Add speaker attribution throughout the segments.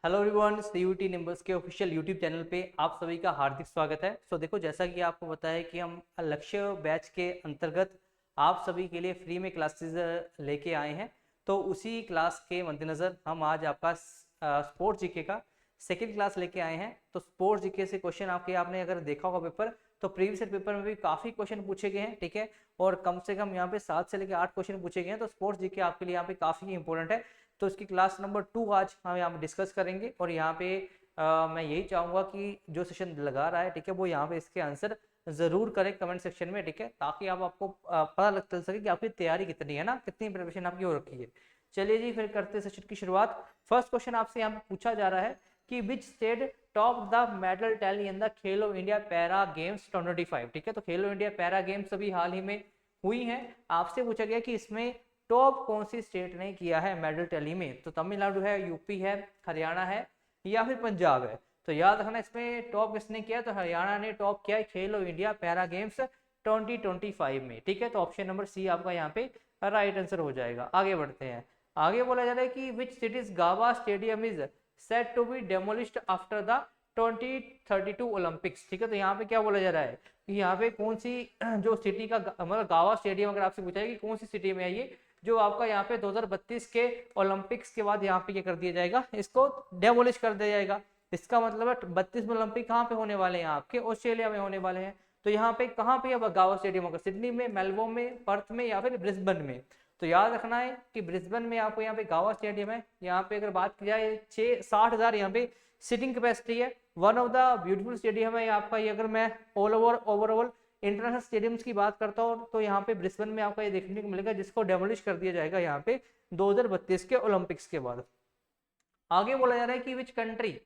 Speaker 1: Hello everyone, CUT numbers के official YouTube channel पे आप सभी का हार्दिक स्वागत है। देखो, जैसा कि आपको पता है कि हम लक्ष्य बैच के अंतर्गत आप सभी के लिए फ्री में क्लासेस लेके आए हैं। तो उसी क्लास के मद्देनज़र हम आज आपका स्पोर्ट्स जीके का सेकंड क्लास लेके आए हैं। तो स्पोर्ट्स जीके से क्वेश्चन आपने अगर देखा होगा पेपर, तो प्रीवियस पेपर में भी काफ़ी क्वेश्चन पूछे गए हैं, ठीक है। और कम से कम यहाँ पे 7 से लेकर 8 क्वेश्चन पूछे गए हैं। तो स्पोर्ट्स जीके आपके लिए यहाँ पे काफ़ी इंपॉर्टेंट है। तो इसकी क्लास नंबर 2 आज हम यहाँ पे डिस्कस करेंगे। और यहाँ पे मैं यही चाहूँगा कि जो सेशन लगा रहा है, ठीक है, वो यहाँ पे इसके आंसर ज़रूर करें कमेंट सेक्शन में, ठीक है, ताकि आपको पता लग चल सके कि आपकी तैयारी कितनी है ना, कितनी प्रिपरेशन आपकी हो रखी है। चलिए जी, फिर करते सेशन की शुरुआत। फर्स्ट क्वेश्चन आपसे यहाँ पे पूछा जा रहा है कि which state top the medal tally in the Khelo India para games 2025, ठीक है। तो खेलो इंडिया पैरा गेम्स अभी हाल ही में हुई हैं। आपसे पूछा गया कि इसमें टॉप कौन सी स्टेट ने किया है मेडल टैली में। तो तमिलनाडु है, यूपी है, हरियाणा है या फिर पंजाब है। तो याद रखना, इसमें टॉप किसने किया, तो हरियाणा ने टॉप किया है खेलो इंडिया पैरा गेम्स 2025 में, ठीक है। तो ऑप्शन नंबर सी आपका यहाँ पे राइट आंसर हो जाएगा। आगे बढ़ते हैं। आगे बोला जा रहा है कि which cities Gabba stadium is set to be demolished after the 2032 Olympics, ठीक है। तो यहाँ पे क्या बोला जा रहा है कि यहाँ पे कौन सी जो सिटी का मतलब गावा स्टेडियम, अगर आपसे पूछा है कि कौन सी सिटी में है ये, जो आपका यहाँ पे 2032 के ओलंपिक्स के बाद यहाँ पे क्या कर दिया जाएगा, इसको डेमोलिश कर दिया जाएगा। इसका मतलब है 32 में ओलंपिक कहाँ पे होने वाले हैं, आपके ऑस्ट्रेलिया में होने वाले हैं। तो यहाँ पे कहाँ पे अब गावा स्टेडियम होगा, सिडनी में, मेलबोर्न में, पर्थ में या फिर ब्रिस्बेन में। तो याद रखना है कि ब्रिस्बेन में आपको यहाँ पे गावा स्टेडियम है। यहाँ पे अगर बात की जाए 60,000 यहाँ पे सीटिंग कैपेसिटी है। One of the beautiful stadium है आपका ये। अगर मैं ओवरऑल इंटरनेशनल स्टेडियम्स की बात करता हूँ, तो यहाँ पे ब्रिस्बेन में आपको ये देखने को मिलेगा, जिसको डेमोलिश कर दिया जाएगा यहाँ पे 2032 के ओलंपिक्स के बाद। आगे बोला जा रहा है कि which country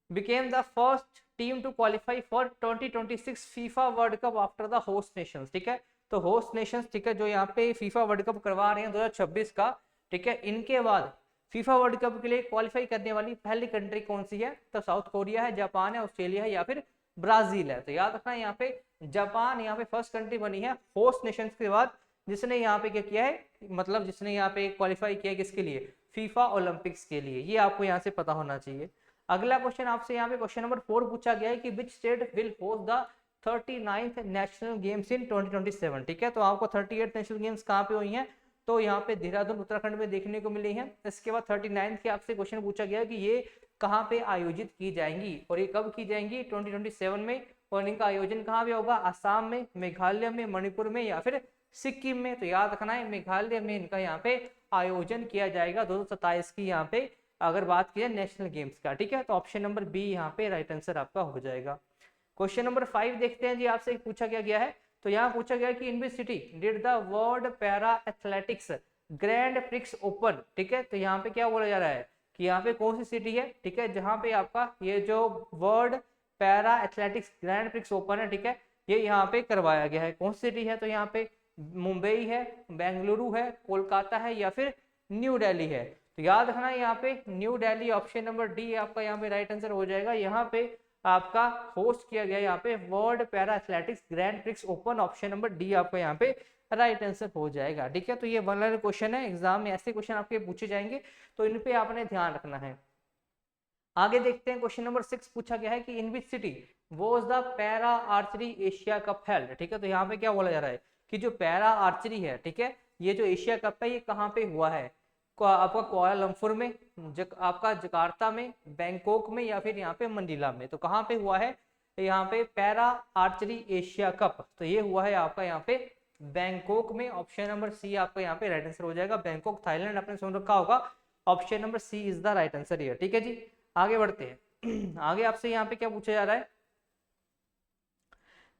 Speaker 1: became the first team to qualify for 2026 FIFA world cup after the host Nations, ठीक है। तो होस्ट नेशंस, ठीक है, जो यहाँ पे फीफा वर्ल्ड कप करवा रहे हैं 2026 का, ठीक है, इनके बाद फीफा वर्ल्ड कप के लिए क्वालिफाई करने वाली पहली कंट्री कौन सी है, तो साउथ कोरिया है, जापान है, ऑस्ट्रेलिया है या फिर ब्राजील है। तो याद रखना यहाँ पे जापान यहाँ पे फर्स्ट कंट्री बनी है होस्ट नेशंस के बाद, जिसने यहाँ पे क्या किया है, मतलब जिसने यहाँ पे क्वालिफाई किया किसके लिए, फीफा ओलंपिक्स के लिए। ये आपको यहाँ से पता होना चाहिए। अगला क्वेश्चन आपसे यहाँ पे क्वेश्चन नंबर 4 पूछा गया है कि which state will host the 39th national games in 2027, ठीक है। तो आपको 38 नेशनल गेम्स कहाँ पे हुई हैं, तो यहाँ पे देहरादून उत्तराखंड में देखने को मिली है। इसके बाद 39th के आपसे क्वेश्चन पूछा गया कि ये कहाँ पे आयोजित की जाएंगी और ये कब की जाएंगी, 2027 में। और इनका आयोजन कहाँ पे होगा, आसाम में, मेघालय में, मणिपुर में या फिर सिक्किम में। तो याद रखना है मेघालय में इनका यहाँ पे आयोजन किया जाएगा 2027 की यहाँ पे अगर बात की जाए नेशनल गेम्स का, ठीक है। तो ऑप्शन नंबर बी यहाँ पे राइट आंसर आपका हो जाएगा। क्वेश्चन नंबर 5 देखते हैं जी, आपसे पूछा गया है। तो यहाँ पूछा गया कि in which city did the world para athletics grand prix open, ठीक है। तो यहाँ पे क्या बोला जा रहा है कि यहाँ पे कौन सी सिटी है, ठीक है, जहाँ पे आपका ये जो world para athletics grand prix open है, ठीक है, ये यहाँ पे करवाया गया है। कौन सी सिटी है, तो यहाँ पे मुंबई है, बेंगलुरु है, कोलकाता है या फिर न्यू दिल्ली है। तो याद रखना यहाँ पे new Delhi, option number D आपका यहाँ पे राइट आंसर हो जाएगा। यहाँ पे आपका होस्ट किया गया यहाँ पे world para athletics grand prix open, option number D आपका यहाँ पे राइट आंसर हो जाएगा, ठीक है। तो ये वन लाइन क्वेश्चन है, एग्जाम में ऐसे क्वेश्चन आपके पूछे जाएंगे, तो इन पे आपने ध्यान रखना है। आगे देखते हैं। क्वेश्चन नंबर 6 पूछा गया है कि in which city was the para archery Asia cup held, ठीक है। तो यहाँ पे क्या बोला जा रहा है कि जो पैरा आर्चरी है, ठीक है, ये जो एशिया कप है ये कहाँ पे हुआ है, आपका कुआलालंपुर में, आपका जकार्ता में, बैंकॉक में या फिर यहाँ पे मंडीला में। तो कहाँ पे हुआ है, यहाँ पे पैरा आर्चरी एशिया कप, तो ये हुआ है आपका यहाँ पे बैंकॉक में। ऑप्शन नंबर सी आपका यहाँ पे राइट आंसर हो जाएगा। बैंकॉक थाईलैंड आपने सुन रखा होगा, option number C is the right answer here, ठीक है जी। आगे बढ़ते हैं। आगे आपसे यहाँ पे क्या पूछा जा रहा है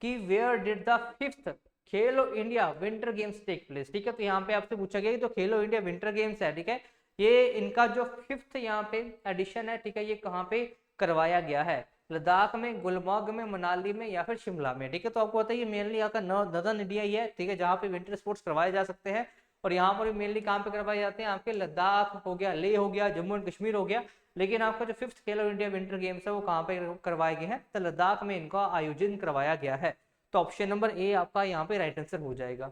Speaker 1: कि where did the 5th Khelo India winter games take place, ठीक है। तो यहाँ पे आपसे पूछा गया तो खेलो इंडिया विंटर गेम्स है, ठीक है, ये इनका जो 5th यहाँ पे एडिशन है, ठीक है, ये कहाँ पे करवाया गया है, लद्दाख में, गुलमर्ग में, मनाली में या फिर शिमला में, ठीक है। तो आपको पता है ये मेनली आपका नॉर्दर्न इंडिया ही है, ठीक है, जहाँ पे विंटर स्पोर्ट्स करवाए जा सकते हैं। और यहाँ पर मेनली कहाँ पे करवाए जाते हैं, आपके लद्दाख हो गया, लेह हो गया, जम्मू एंड कश्मीर हो गया। लेकिन आपका जो 5th Khelo India winter games है वो कहाँ पे करवाए गए हैं, तो लद्दाख में इनका आयोजन करवाया गया है। तो ऑप्शन नंबर ए आपका यहाँ पे राइट आंसर हो जाएगा।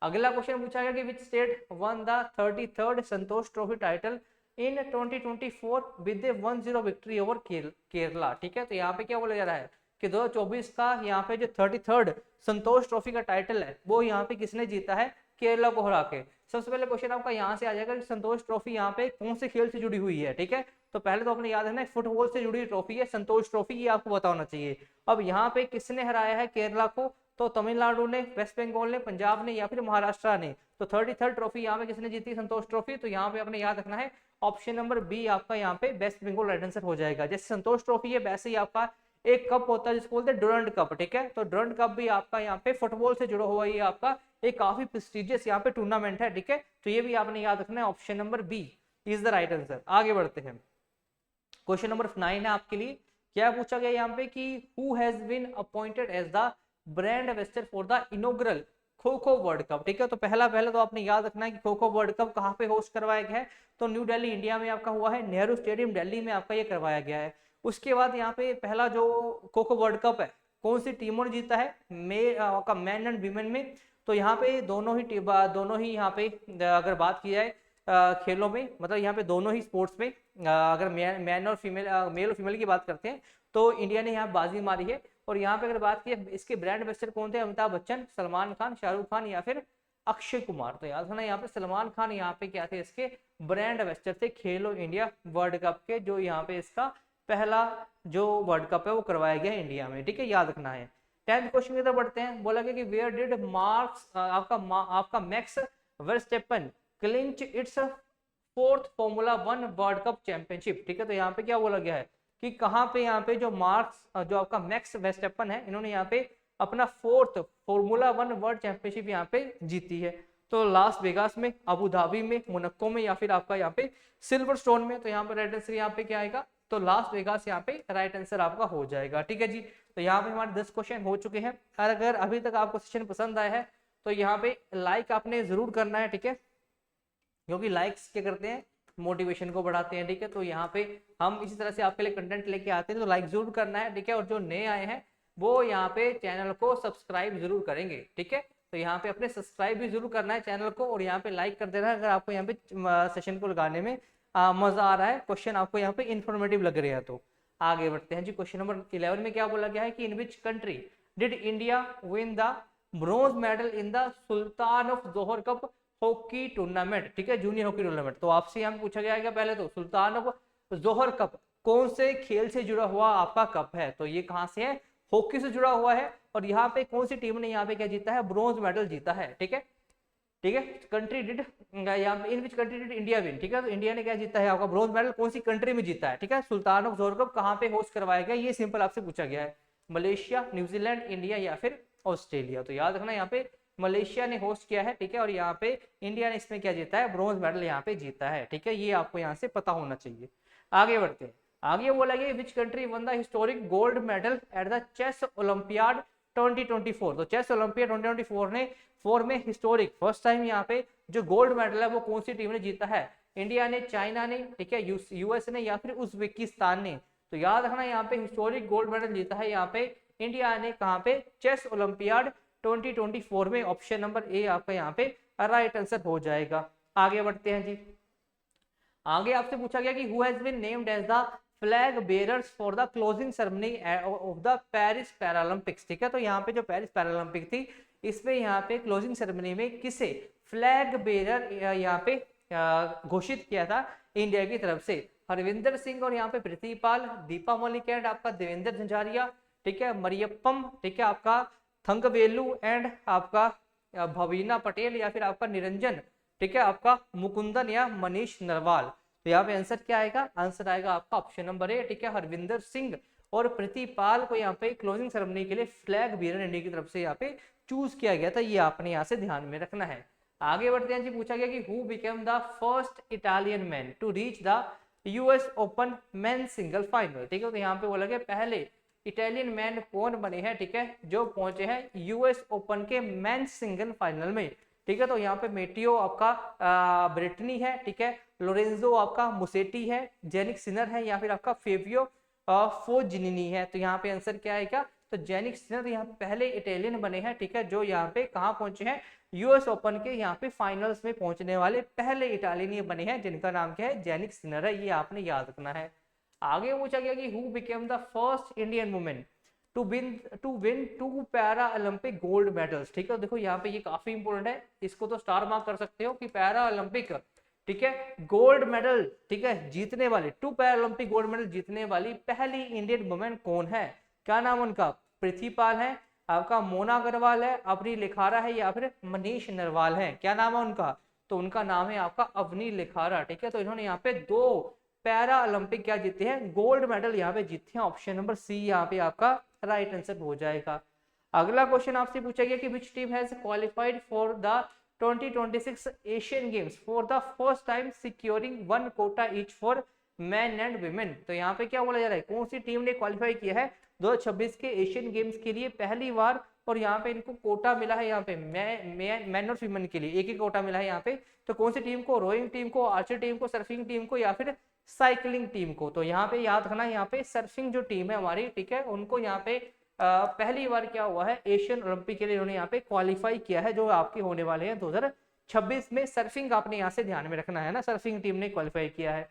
Speaker 1: अगला क्वेश्चन पूछा गया कि which state one the 33rd Santosh trophy title in 2024 with 1-0 victory over Kerala. ठीक है, तो यहाँ पे क्या बोला जा रहा है कि 2024 का यहाँ पे जो 33rd संतोष ट्रॉफी का टाइटल है वो यहाँ पे किसने जीता है, केरला को हरा के। सबसे पहले क्वेश्चन आपका यहाँ से आ जाएगा कि संतोष ट्रॉफी यहाँ पे कौन से खेल से जुड़ी हुई है। ठीक है, तो पहले तो आपने याद रखना है फुटबॉल से जुड़ी ट्रॉफी है संतोष ट्रॉफी, ये आपको पता होना चाहिए। अब यहाँ पे किसने हराया है केरला को, तो तमिलनाडु ने, वेस्ट बंगाल ने, पंजाब ने या फिर महाराष्ट्र ने। तो 33rd ट्रॉफी यहाँ पे किसने जीती, संतोष ट्रॉफी। तो यहाँ पे आपने याद रखना है ऑप्शन नंबर बी आपका यहाँ पे वेस्ट बंगाल राइट आंसर हो जाएगा। जैसे संतोष ट्रॉफी है वैसे ही आपका एक कप होता है जिसको बोलते हैं डुरंड कप। ठीक है, तो डुरंड कप भी आपका यहाँ पे फुटबॉल से जुड़ा हुआ, ये आपका एक काफी प्रेस्टिजियस यहाँ पे टूर्नामेंट है। ठीक है, तो ये भी आपने याद रखना है, option number B is the right answer. आगे बढ़ते हैं, क्वेश्चन नंबर 9 है आपके लिए। क्या पूछा गया यहाँ पे कि who has been appointed as the brand ambassador for the inaugural kho kho world cup. ठीक है, तो पहले तो आपने याद रखना है कि खो खो वर्ल्ड कप कहाँ पे होस्ट करवाया गया है, तो न्यू दिल्ली इंडिया में आपका हुआ है, नेहरू स्टेडियम दिल्ली में आपका ये करवाया गया है। उसके बाद यहाँ पे पहला जो खो खो वर्ल्ड कप है कौन सी टीमों ने जीता है, मैन एंड वीमेन में। तो यहाँ पे दोनों ही यहाँ पे अगर बात की जाए खेलों में, मतलब यहाँ पे दोनों ही स्पोर्ट्स में अगर मेल और फीमेल की बात करते हैं तो इंडिया ने यहाँ बाजी मारी है। और यहाँ पे अगर बात की इसके ब्रांड एम्बेसडर कौन थे, अमिताभ बच्चन, सलमान खान, शाहरुख खान या फिर अक्षय कुमार। तो याद रखना यहाँ पे सलमान खान यहाँ पे क्या थे, इसके ब्रांड एम्बेसडर थे खेलो इंडिया वर्ल्ड कप के, जो यहाँ पे इसका पहला जो वर्ल्ड कप है वो करवाया गया इंडिया में। ठीक है, याद रखना है। 10th क्वेश्चन की तरफ बढ़ते हैं। बोला गया कि वेयर डिड आपका max Verstappen clinch it's 4th formula 1 world cup championship. ठीक है, तो यहाँ पे क्या बोला गया है कि कहाँ पे यहाँ पे जो आपका मैक्स वर्स्टेपन है, इन्होंने यहाँ पे अपना 4th फॉर्मूला 1 वर्ल्ड चैंपियनशिप यहाँ पे जीती है। तो लास वेगास में, अबू धाबी में, मोनाको में या फिर आपका यहाँ पे सिल्वर स्टोन में। तो यहाँ पे राइट आंसर यहाँ पे क्या आएगा, तो लास वेगास यहाँ पे राइट आंसर आपका हो जाएगा। ठीक है जी, तो यहाँ पे हमारे 10 क्वेश्चन हो चुके हैं। और अगर अभी तक आपको सेशन पसंद आया है तो यहाँ पे लाइक आपने जरूर करना है। ठीक है, क्योंकि लाइक्स क्या करते हैं, मोटिवेशन को बढ़ाते हैं। ठीक है, तो यहाँ पे हम इसी तरह से आपके लिए कंटेंट लेके आते हैं, तो लाइक जरूर करना है। ठीक है, और जो नए आए हैं वो यहाँ पे चैनल को सब्सक्राइब जरूर करेंगे। ठीक है, तो यहाँ पे अपने सब्सक्राइब भी जरूर करना है चैनल को, और यहाँ पे लाइक कर देना है अगर आपको यहाँ पे सेशन को लगाने में मजा आ रहा है, क्वेश्चन आपको यहाँ पे इन्फॉर्मेटिव लग रहे हैं। तो आगे बढ़ते हैं जी, क्वेश्चन नंबर 11 में क्या बोला गया है कि in which country did India win the bronze medal in the Sultan of Johor cup hockey tournament. ठीक है, जूनियर हॉकी टूर्नामेंट। तो आपसे यहाँ पूछा गया है पहले तो सुल्तान ऑफ जोहर कप कौन से खेल से जुड़ा हुआ आपका कप है, तो ये कहाँ से है, हॉकी से जुड़ा हुआ है। और यहाँ पे कौन सी टीम ने यहाँ पे क्या जीता है, ब्रोंज मेडल जीता है। ठीक है, ठीक है, कंट्री डिड यहाँ पे in which country did India win. ठीक है, तो इंडिया ने क्या जीता है आपका ब्रोंज मेडल, कौन सी कंट्री में जीता है। ठीक है, सुल्तान ऑफ जोहर कप कहाँ पे होस्ट करवाया गया, ये सिंपल आपसे पूछा गया है, मलेशिया, न्यूजीलैंड, इंडिया या फिर ऑस्ट्रेलिया। तो याद रखना यहाँ पे मलेशिया ने होस्ट किया है। ठीक है, और यहाँ पे इंडिया ने इसमें क्या जीता है, ब्रोंज मेडल यहाँ पे जीता है। ठीक है, ये आपको यहाँ से पता होना चाहिए। आगे बढ़ते हैं, आगे बोला गया which country won the historic gold medal at the chess Olympiad 2024। तो चेस ओलंपियाड 2024 में हिस्टोरिक फर्स्ट टाइम यहाँ पे जो गोल्ड मेडल है वो कौन सी टीम ने जीता है, इंडिया ने, चाइना ने, ठीक है, यूएस ने या फिर उज्बेकिस्तान ने। तो याद रखना यहाँ पे हिस्टोरिक गोल्ड मेडल जीता है यहाँ पे इंडिया ने, कहाँ पे, चेस ओलंपियाड 2024 में। ऑप्शन नंबर ए आपका यहाँ पे राइट आंसर हो जाएगा। आगे बढ़ते हैं जी, आगे आपसे पूछा गया कि who has been named as the flag bearers for the closing ceremony of the Paris Paralympics. ठीक है, तो यहाँ पे जो पेरिस पैरालंपिक थी इसमें यहाँ पे क्लोजिंग सेरेमनी में किसे फ्लैग बेयरर यहाँ पे घोषित किया था इंडिया की तरफ से, हरविंदर सिंह और यहाँ पे प्रीतिपाल, दीपा मलिक एंड आपका देवेंद्र झंझारिया, ठीक है, मरियप्पम, ठीक है, आपका थंगवेलू एंड आपका भवीना पटेल या फिर आपका निरंजन, ठीक है, आपका मुकुंदन या मनीष नरवाल। तो यहाँ पे आंसर क्या आएगा, आंसर आएगा आपका ऑप्शन नंबर ए। ठीक है, हरविंदर सिंह और प्रीतिपाल को यहाँ पे क्लोजिंग सेरेमनी के लिए फ्लैग बेयरर इंडिया की तरफ से यहाँ पे चूज किया गया था, ये आपने यहाँ से ध्यान में रखना है। आगे बढ़ते हैं जी, पूछा गया कि who became the first Italian man to reach the US Open men single final. ठीक है, तो यहाँ पे बोला गया पहले इटालियन मैन कौन बने हैं, ठीक है, जो पहुंचे हैं यूएस ओपन के मेन सिंगल फाइनल में। ठीक है, तो यहाँ पे मेटियो आपका ब्रिटनी है, ठीक है, लोरेंजो आपका मुसेटी है, जेनिक सिनर है या फिर आपका फेबियो फोजिनी है। तो यहाँ पे आंसर क्या आएगा, तो जेनिक सिनर यहाँ पहले इटालियन बने हैं, ठीक है, जो यहाँ पे कहाँ पहुंचे हैं, यूएस ओपन के यहाँ पे फाइनल्स में पहुंचने वाले पहले इटालियन ये बने हैं, जिनका नाम क्या है, जेनिक सिनर है, ये आपने याद रखना है। आगे पूछा गया कि who became the first Indian women to win 2 para Olympic gold medals, ठीक है। देखो यहाँ पे ये काफी इंपॉर्टेंट है, इसको तो स्टार मार्क कर सकते हो कि पैरा ओलंपिक, ठीक है, गोल्ड मेडल, ठीक है, जीतने वाली 2 पैरा ओलंपिक गोल्ड मेडल जीतने वाली पहली इंडियन वुमेन कौन है, क्या नाम उनका, पृथ्वी पाल है, आपका मोना अग्रवाल है, अवनी लिखारा है, या फिर मनीष नरवाल है, क्या नाम है उनका, तो उनका नाम है आपका अवनी लिखारा, ठीक है। तो इन्होंने यहाँ पे 2 पैरा ओलंपिक क्या जीते हैं, गोल्ड मेडल यहाँ पे जीते हैं, ऑप्शन नंबर सी यहाँ पे आपका राइट आंसर हो जाएगा। अगला क्वेश्चन आपसे पूछा गया कि which team has qualified for the 2026 Asian games for the first time securing 1 quota each for man and women, तो यहाँ पे क्या बोला जा रहा है, कौन सी टीम ने क्वालिफाई किया है 2026 के एशियन गेम्स के लिए पहली बार, और यहाँ पे इनको कोटा मिला है, यहाँ पे मैन और फीमेन के लिए एक ही कोटा मिला है यहाँ पे, तो कौन सी टीम को, रोइंग टीम को, आर्चर टीम को, सर्फिंग टीम को, या फिर साइकिलिंग टीम को, तो यहाँ पे याद रखना, यहाँ पे सर्फिंग जो टीम है हमारी, ठीक है, उनको यहाँ पे पहली बार क्या हुआ है, एशियन ओलंपिक के लिए उन्होंने यहाँ पे क्वालिफाई किया है, जो आपके होने वाले हैं 2026 में। सर्फिंग आपने यहाँ से ध्यान में रखना है ना, सर्फिंग टीम ने क्वालिफाई किया है।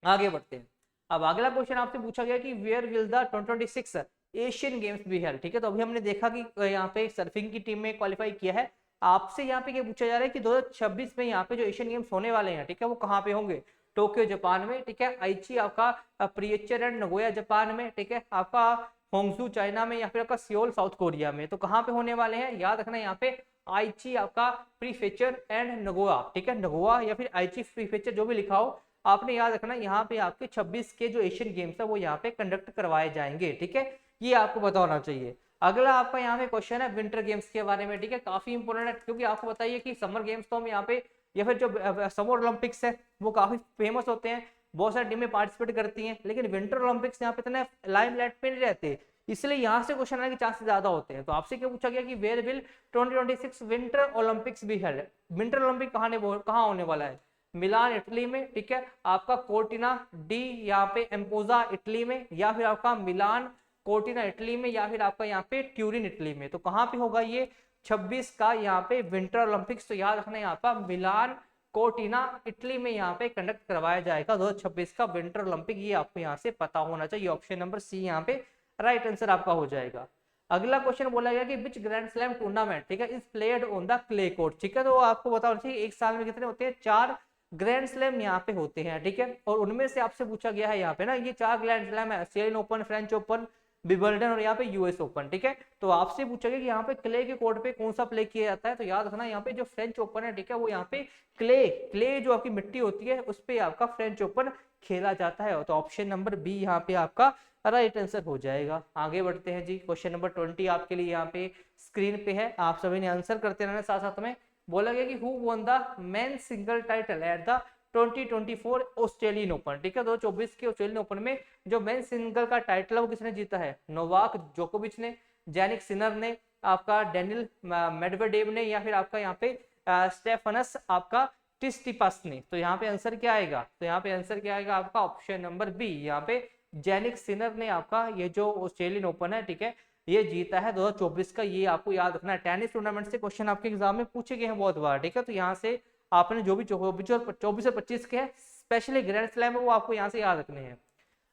Speaker 1: आगे बढ़ते हैं, अब अगला क्वेश्चन आपसे पूछा गया कि where will the 2026 Asian games be held, ठीक है, तो अभी हमने देखा कि यहाँ पे सर्फिंग की टीम में क्वालिफाई किया है, आपसे यहाँ पे क्या पूछा जा रहा है कि 2026 में यहाँ पे जो एशियन गेम्स होने वाले हैं, ठीक है, वो कहाँ पे होंगे, टोक्यो जापान में, ठीक है, आइची आपका प्रियचर एंड नगोया जापान में, ठीक है, आपका होंगजू चाइना में, या फिर आपका सियोल साउथ कोरिया में, तो कहाँ पे होने वाले हैं, याद रखना यहाँ पे आइची आपका प्रीफेक्चर एंड नगोया, ठीक है, नगोया या फिर आइची प्रीफेक्चर जो भी लिखा हो, आपने याद रखना यहाँ पे आपके 26 के जो एशियन गेम्स है वो यहाँ पे कंडक्ट करवाए जाएंगे, ठीक है, ये आपको पता होना चाहिए। अगला आपका यहाँ पे क्वेश्चन है विंटर गेम्स के बारे में, ठीक है, काफी इंपोर्टेंट है, क्योंकि आपको बताइए कि समर गेम्स तो हम यहाँ पे, या फिर जो समर ओलंपिक्स है वो काफी फेमस होते हैं, बहुत सारी टीमें पार्टिसिपेट करती हैं, लेकिन विंटर ओलंपिक्स यहाँ पे इतने लाइमलाइट पे नहीं रहते, इसलिए यहाँ से क्वेश्चन आने के चांसेस ज्यादा होते हैं। तो आपसे क्या पूछा गया कि वेयर विल 2026 विंटर ओलंपिक्स भी हेल्ड, विंटर ओलंपिक कहाँ होने वाला है, मिलान इटली में, ठीक है, आपका कोर्टिना डी यहाँ पे एम्पोजा इटली में, या फिर आपका मिलान कोर्टिना इटली में, या फिर आपका यहाँ पे ट्यूरिन इटली में, तो कहाँ पे होगा ये 26 का यहाँ पे विंटर ओलंपिक्स, तो याद रखना यहाँ पर मिलान कोर्टिना इटली में यहाँ पे कंडक्ट करवाया जाएगा 2026 का विंटर ओलंपिक, ये आपको यहाँ से पता होना चाहिए, ऑप्शन नंबर सी यहाँ पे राइट आंसर आपका हो जाएगा। अगला क्वेश्चन बोला गया कि विच ग्रैंड स्लैम टूर्नामेंट, ठीक है, is played on the clay court, ठीक है, तो आपको पता होना चाहिए एक साल में कितने होते हैं, 4 ग्रैंड स्लैम यहाँ पे होते हैं, ठीक है, और उनमें से आपसे पूछा गया है यहाँ पे ना, ये 4 ग्रैंड स्लैम है, Australian open, French open, Wimbledon और यहाँ पे यूएस ओपन, ठीक है, तो आपसे पूछा गया कि यहाँ पे क्ले के कोर्ट पे कौन सा प्ले किया जाता है, तो याद रखना यहाँ पे जो फ्रेंच ओपन है, ठीक है, वो यहाँ पे क्ले जो आपकी मिट्टी होती है उस पे आपका फ्रेंच ओपन खेला जाता है, तो ऑप्शन नंबर बी यहाँ पे आपका राइट आंसर हो जाएगा। आगे बढ़ते हैं जी, क्वेश्चन नंबर 20 आपके लिए यहाँ पे स्क्रीन पे है, आप सभी ने आंसर करते रहना साथ साथ में। बोला गया कि who won the men single title at the 2024 Australian open, ठीक है, 2024 के ऑस्ट्रेलियन ओपन में जो मेन सिंगल का टाइटल है वो किसने जीता है, नोवाक जोकोविच ने, जेनिक सिनर ने, आपका डेनियल मेडवेडेव ने, या फिर आपका यहाँ पे स्टेफनस आपका टिस्टिपास ने, तो यहाँ पे आंसर क्या आएगा, तो यहाँ पे आंसर क्या आएगा आपका ऑप्शन नंबर बी, यहाँ पे जेनिक सिनर ने आपका ये जो ऑस्ट्रेलियन ओपन है, ठीक है, ये जीता है 2024 का, ये आपको याद रखना है। टेनिस टूर्नामेंट से क्वेश्चन आपके एग्जाम में पूछे गए हैं बहुत बार, ठीक है, तो यहाँ से आपने जो भी 24 और 25 के हैं स्पेशली ग्रैंड स्लैम है वो आपको यहाँ से याद रखने हैं।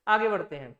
Speaker 1: आगे बढ़ते हैं,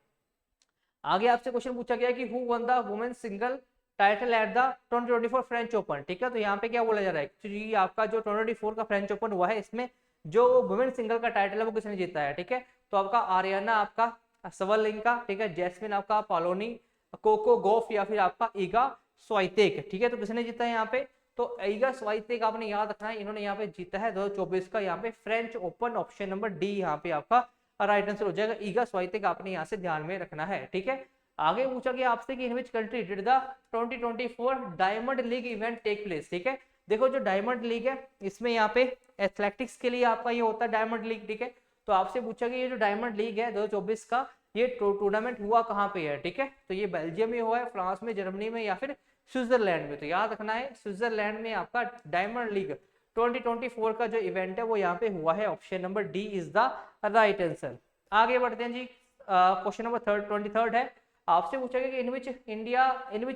Speaker 1: आगे आपसे क्वेश्चन पूछा गया कि who one the women single title at the 2024 French open, ठीक है, तो यहाँ पे क्या बोला जा रहा है कि आपका जो 2024 का फ्रेंच ओपन हुआ है इसमें जो वुमेन सिंगल का टाइटल है वो किसने जीता है, ठीक है, तो आपका आर्याना आपका सवरलिंका, ठीक है, जैस्मिन आपका पालोनी, कोको गॉफ, या फिर आपका ईगा स्वाइतेक, ठीक है, तो किसने जीता है यहाँ पे, तो ईगा स्वाइतेक आपने याद रखना है, इन्होंने यहाँ पे जीता है 2024 का यहाँ पे French open, option number D यहाँ पे आपका राइट आंसर हो जाएगा, ईगा स्वाइतेक आपने यहाँ से ध्यान में रखना है, ठीक है। आगे पूछा गया आपसे कि in which country did the 2024 diamond league event take place, ठीक है, देखो जो डायमंड लीग है इसमें यहाँ पे एथलेटिक्स के लिए आपका ये होता है डायमंड लीग, ठीक है, तो आपसे पूछा गया ये जो डायमंड लीग है 2024 का ये टूर्नामेंट हुआ कहाँ पे है, ठीक है, तो ये बेल्जियम में हुआ है, फ्रांस में, जर्मनी में, या फिर स्विट्जरलैंड में, तो याद रखना है स्विट्जरलैंड में आपका डायमंड लीग 2024 का जो इवेंट है वो यहाँ पे हुआ है, option number D is the right answer. आगे बढ़ते हैं जी, क्वेश्चन नंबर 23 है, आपसे पूछा गया कि in which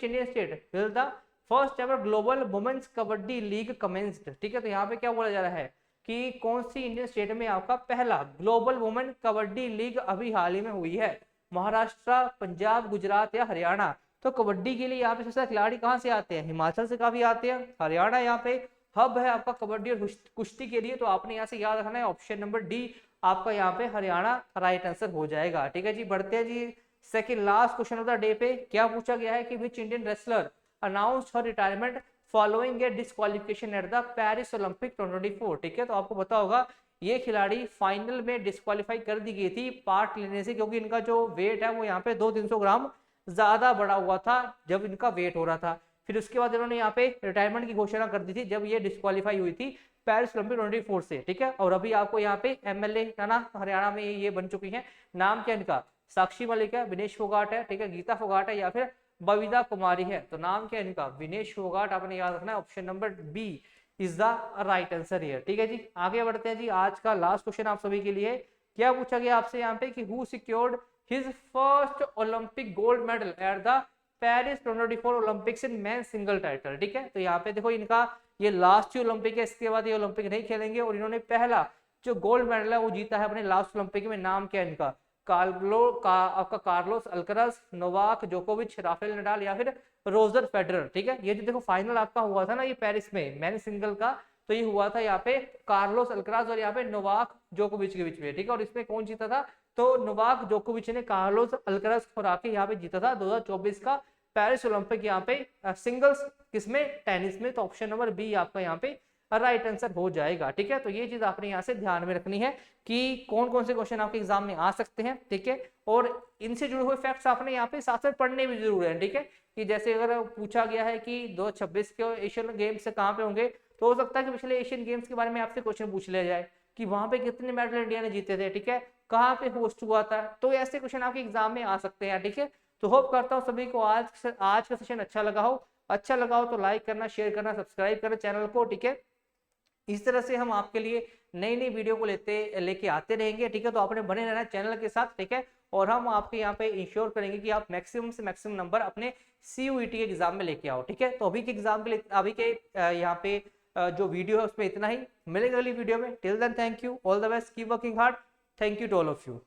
Speaker 1: Indian state will the first ever global women's kabaddi league commenced. ठीक है, तो यहाँ पे क्या बोला जा रहा है कि कौन सी इंडियन स्टेट में आपका पहला ग्लोबल वुमेन कबड्डी लीग अभी हाल ही में हुई है। महाराष्ट्र, पंजाब, गुजरात या हरियाणा। तो कबड्डी के लिए यहाँ पे सबसे खिलाड़ी कहाँ से आते हैं, हिमाचल से काफी आते हैं। हरियाणा यहाँ पे हब है आपका कबड्डी और कुश्ती के लिए, तो आपने यहाँ से याद रखना है ऑप्शन नंबर डी आपका यहाँ पे हरियाणा राइट आंसर हो जाएगा। ठीक है जी, बढ़ते हैं जी second last question of the day पे। क्या पूछा गया है कि which Indian wrestler announced her retirement following a disqualification at the Paris Olympic 2024। ठीक है, तो आपको पता होगा ये खिलाड़ी फाइनल में डिस्क्वालीफाई कर दी गई थी पार्ट लेने से, क्योंकि इनका जो वेट है वो यहाँ पे 200-300 ग्राम ज्यादा बढ़ा हुआ था जब इनका वेट हो रहा था। फिर उसके बाद इन्होंने यहाँ पे रिटायरमेंट की घोषणा कर दी थी जब ये डिस्क्वालीफाई हुई थी पेरिस ओलंपिक 2024 से। ठीक है, और अभी आपको यहाँ पे एमएलए है ना हरियाणा में ये बन चुकी है। नाम क्या इनका, साक्षी मलिक है, विनेश फोगाट है, ठीक है, गीता फोगाट है या फिर बबीता कुमारी है। तो नाम क्या इनका, विनेश फोगाट, आपने याद रखना है option number B is the right answer here. ठीक है जी, आगे बढ़ते हैं जी। आज का लास्ट क्वेश्चन आप सभी के लिए क्या पूछा गया आपसे यहाँ पे कि who secured his first Olympic gold medal at the Paris 2024 Olympics in men single title. ठीक है, तो यहाँ पे देखो इनका ये लास्ट ओलंपिक है, इसके बाद ये ओलंपिक नहीं खेलेंगे और इन्होंने पहला जो गोल्ड मेडल है वो जीता है अपने लास्ट ओलंपिक में। नाम क्या है इनका, आपका कार्लोस अल्कराज, नोवाक जोकोविच, राफेल नडाल या फिर रोजर फेडरर। ठीक है, ये जो देखो फाइनल आपका हुआ था ना ये पेरिस में मैन सिंगल का, तो ये हुआ था यहाँ पे कार्लोस अल्कराज और यहाँ पे नोवाक जोकोविच के बीच में। ठीक है, और इसमें कौन जीता था, तो नोवाक जोकोविच ने कार्लोस अल्कराज को हरा के यहाँ पे जीता था 2024 का पेरिस ओलंपिक यहाँ पे सिंगल्स किसमें, टेनिस में। तो ऑप्शन नंबर बी आपका यहाँ पे राइट आंसर हो जाएगा। ठीक है, तो ये चीज आपने यहाँ से ध्यान में रखनी है कि कौन कौन से क्वेश्चन आपके एग्जाम में आ सकते हैं। ठीक है, और इनसे जुड़े हुए फैक्ट्स आपने यहाँ पे साथ साथ पढ़ने भी जरूर है। ठीक है, कि जैसे अगर पूछा गया है कि 2026 के एशियन गेम्स से कहाँ पे होंगे, तो हो सकता है कि पिछले एशियन गेम्स के बारे में आपसे क्वेश्चन पूछ लिया जाए कि वहां पे कितने मेडल इंडिया ने जीते थे। ठीक है, कहाँ पे होस्ट हुआ था, तो ऐसे क्वेश्चन आपके एग्जाम में आ सकते हैं। ठीक है, तो होप करता हूँ सभी को आज का सेशन अच्छा लगा हो तो लाइक करना, शेयर करना, सब्सक्राइब करना चैनल को। ठीक है, इस तरह से हम आपके लिए नई नई वीडियो को लेके आते रहेंगे। ठीक है, तो आपने बने रहना चैनल के साथ। ठीक है, और हम आपके यहाँ पे इंश्योर करेंगे कि आप मैक्सिमम से मैक्सिमम नंबर अपने CUET के एग्जाम में लेके आओ। ठीक है, तो अभी के एग्जाम के लिए अभी के यहाँ पे जो वीडियो है उसमें इतना ही। मिलेंगे अगली वीडियो में। Till then thank you, all the best, keep working hard. Thank you to all of you.